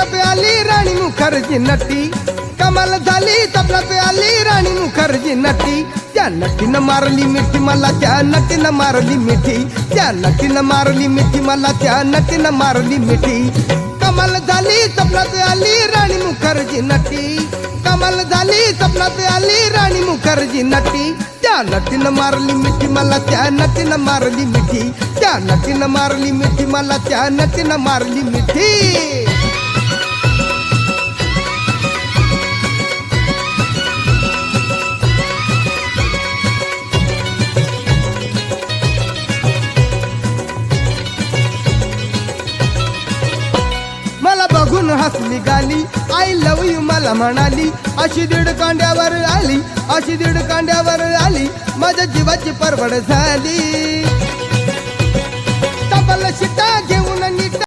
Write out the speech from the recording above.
तबलात आली राणी मुखर्जी नटी, कमाल झाली तबलात आली राणी मुखर्जी नटी. त्या नटीनं मारली मिठी मला, त्या नटीनं मारली मिठी, त्या नटीनं मारली मिठी मला, त्या नटीनं मारली मिठी. कमाल झाली तबलात आली राणी मुखर्जी नटी, कमाल झाली तबलात आली राणी मुखर्जी नटी. त्या नटीनं मारली मिठी मला, त्या नटीनं मारली मिठी, त्या नटीनं मारली मिठी मला, त्या नटीनं मारली मिठी. मला बघून हसली गाली, आय लव यू मला म्हणाली. अशी दीड कांड्यावर आली, अशी दीड कांड्यावर आली, माझ्या जीवाची परवड झाली. तबला शिटा घेऊन नीट